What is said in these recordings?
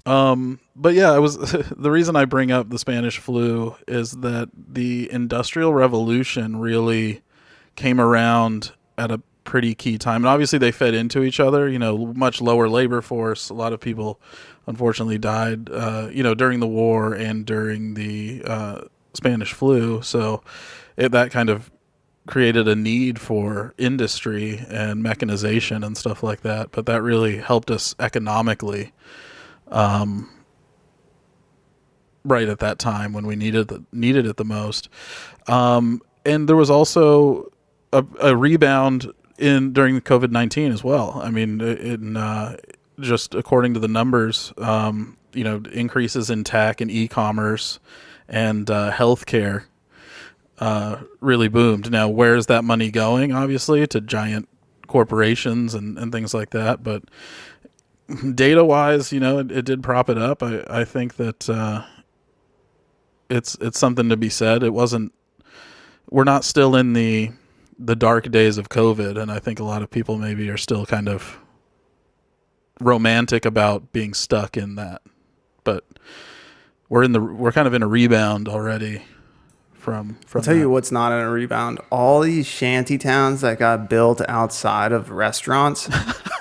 But yeah, it was the reason I bring up the Spanish flu is that the Industrial Revolution really came around at a pretty key time. And obviously they fed into each other, much lower labor force. A lot of people unfortunately died, during the war and during the Spanish flu. So that kind of created a need for industry and mechanization and stuff like that. But that really helped us economically right at that time when we needed it the most. And there was also a rebound in during the COVID-19 as well. I mean, just according to the numbers, increases in tech and e-commerce and healthcare really boomed. Now, where's that money going? Obviously, to giant corporations and things like that. But data wise, it did prop it up. I think that it's something to be said. It wasn't. We're not still in the dark days of COVID, and I think a lot of people maybe are still kind of romantic about being stuck in that. But we're kind of in a rebound already from I'll tell that. you what's not in a rebound. All these shanty towns that got built outside of restaurants,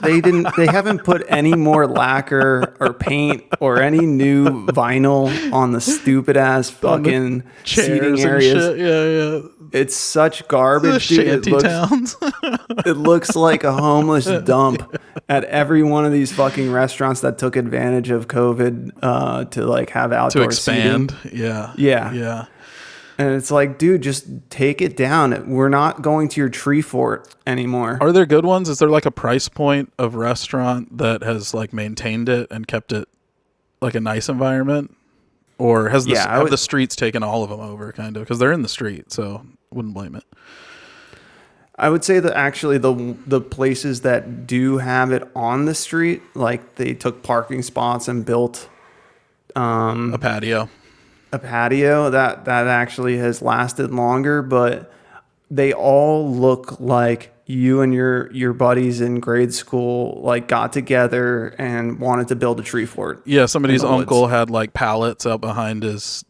they haven't put any more lacquer or paint or any new vinyl on the stupid ass fucking seating areas. Shit. Yeah. It's such garbage, The dude. shanty towns. It looks like a homeless dump at every one of these fucking restaurants that took advantage of COVID to like have outdoor to expand. seating. Yeah. And it's like, dude, just take it down. We're not going to your tree fort anymore. Are there good ones? Is there like a price point of restaurant that has like maintained it and kept it like a nice environment? Or have the streets taken all of them over, kind of? Because they're in the street, so wouldn't blame it. I would say that actually the places that do have it on the street, like they took parking spots and built A patio. that actually has lasted longer, but they all look like you and your buddies in grade school like got together and wanted to build a tree fort. Yeah, somebody's uncle had like pallets out behind his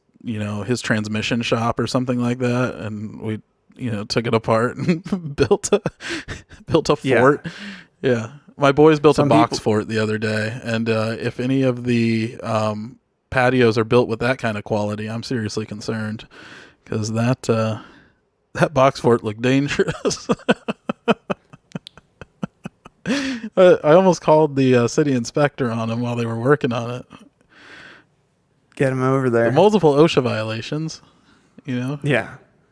transmission shop or something like that, and we took it apart and built a fort. Yeah. My boys built a box fort the other day, and if any of the patios are built with that kind of quality, I'm seriously concerned, because that box fort looked dangerous. I almost called the city inspector on them while they were working on it. Get him over there. Multiple OSHA violations, Yeah.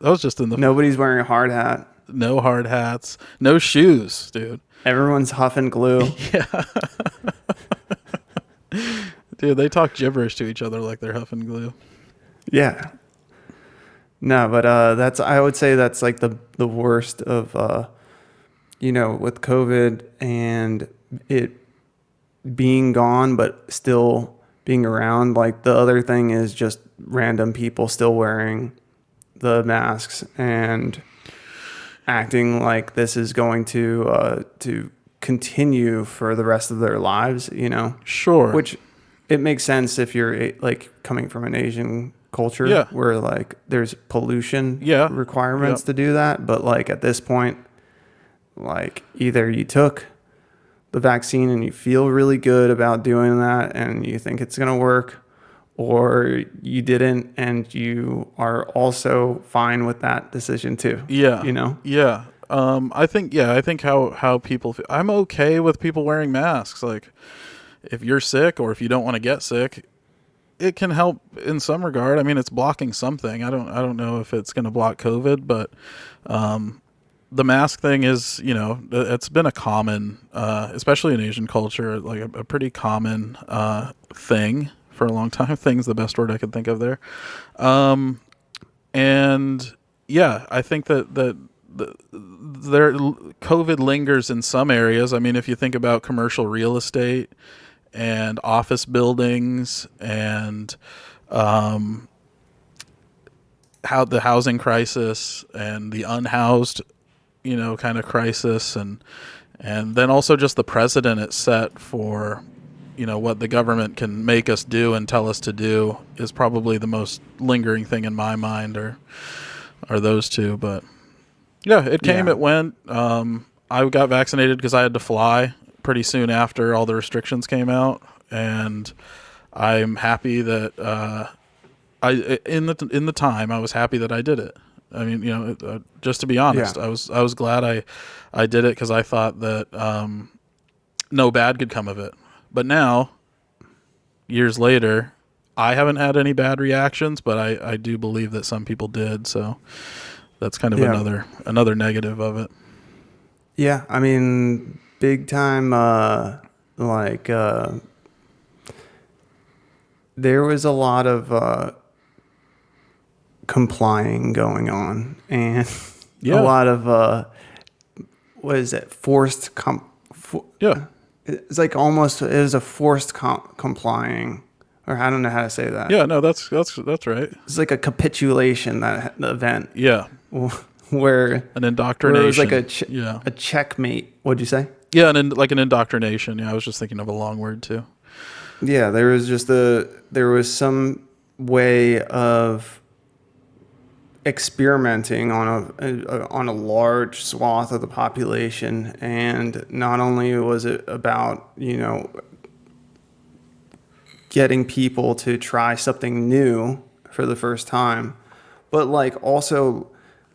That was just in the... Nobody's wearing a hard hat. No hard hats. No shoes, dude. Everyone's huffing glue. Yeah. Dude, they talk gibberish to each other like they're huffing glue. Yeah. No, but I would say that's like the worst of with COVID and it being gone but still being around. Like the other thing is just random people still wearing the masks and acting like this is going to continue for the rest of their lives, Sure. Which it makes sense if you're like coming from an Asian culture where like there's pollution requirements to do that. But like at this point, like either you took the vaccine and you feel really good about doing that and you think it's going to work, or you didn't and you are also fine with that decision too. Yeah. Yeah. I think how people feel. I'm okay with people wearing masks. Like if you're sick or if you don't want to get sick, it can help in some regard. I mean, it's blocking something. I don't know if it's going to block COVID, but the mask thing is, it's been a common, especially in Asian culture, like a pretty common thing for a long time. Thing's the best word I could think of there. And yeah, I think that there COVID lingers in some areas. I mean, if you think about commercial real estate and office buildings and how the housing crisis and the unhoused, kind of crisis, and then also just the precedent it set for what the government can make us do and tell us to do is probably the most lingering thing in my mind, are those two. But yeah, it came, Yeah. it went. I got vaccinated because I had to fly pretty soon after all the restrictions came out, and I'm happy that I in the time I was happy that I did it. I mean, just to be honest, Yeah. I was glad I did it because I thought that no bad could come of it. But now, years later, I haven't had any bad reactions, but I do believe that some people did. So that's kind of Yeah. another negative of it. Yeah. I mean, big time, like, there was a lot of complying going on, and a Yeah, lot of what is it? yeah, It's like almost it was a forced complying, or I don't know how to say that. yeah. No, that's right. It's like a capitulation, that the event Yeah, where an it was like indoctrination. Yeah, a checkmate. What'd you say? yeah, like an indoctrination. Yeah, I was just thinking of a long word too. Yeah, there was some way of experimenting on a large swath of the population, and not only was it about getting people to try something new for the first time, but like also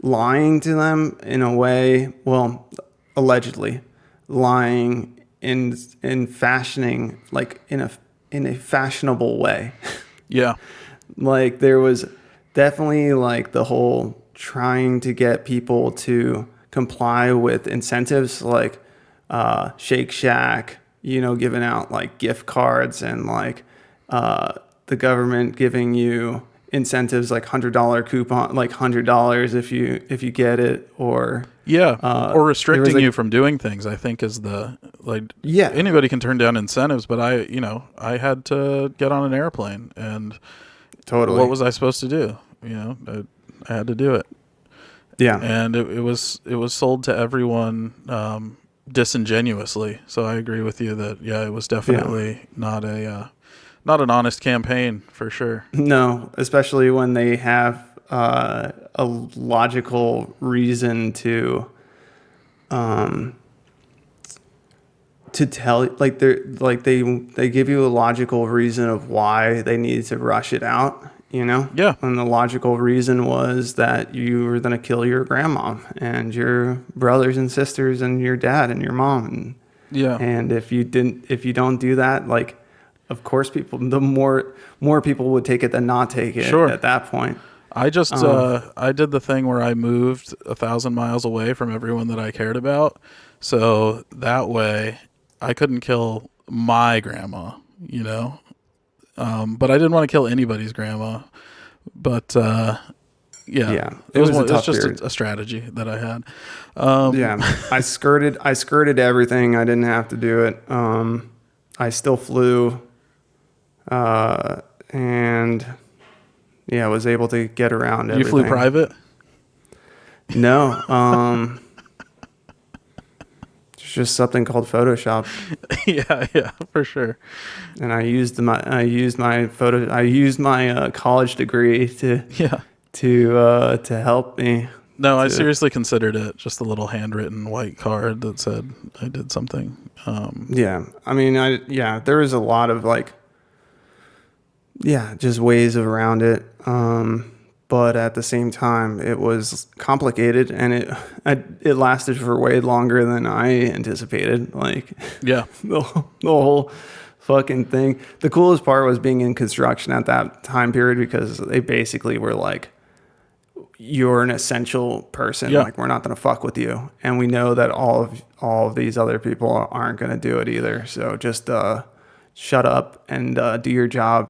lying to them in a way, well, allegedly lying in fashioning, like in a fashionable way. Yeah, Like there was definitely like the whole trying to get people to comply with incentives, like Shake Shack, giving out like gift cards, and like the government giving you incentives like $100 coupon, like $100 if you get it, or yeah, or there was restricting like you from doing things. I think is the like yeah, anybody can turn down incentives, but I had to get on an airplane, and what totally, was I supposed to do? I had to do it, yeah, and it was sold to everyone disingenuously. So I agree with you that yeah, it was yeah. definitely not an honest campaign for sure. No, especially when they have a logical reason um, to tell, like they give you a logical reason of why they needed to rush it out. Yeah, And the logical reason was that you were going to kill your grandma and your brothers and sisters and your dad and your mom, yeah, and if you don't do that, like, of course, the more people would take it than not take it sure. at that point. Um, I did the thing where I moved 1,000 miles away from everyone that I cared about, so that way I couldn't kill my grandma, but I didn't want to kill anybody's grandma. But yeah, yeah, it was a it's tough just period. a strategy that I had. Yeah, I skirted everything. I didn't have to do it. I still flew, and yeah, I was able to get around You flew everything. private? No, it's just something called Photoshop, Yeah, yeah, for sure. and I used my college degree Yeah. to help me. No, I To seriously considered it just a little handwritten white card that said I did something. Yeah, I mean, there was a lot of like, yeah, just ways around it. But at the same time, it was complicated, and it lasted for way longer than I anticipated. Like Yeah, the whole fucking thing. The coolest part was being in construction at that time period, because they basically were like, you're an essential person. yeah. Like, we're not going to fuck with you, and we know that all of these other people aren't going to do it either. So just shut up and do your job.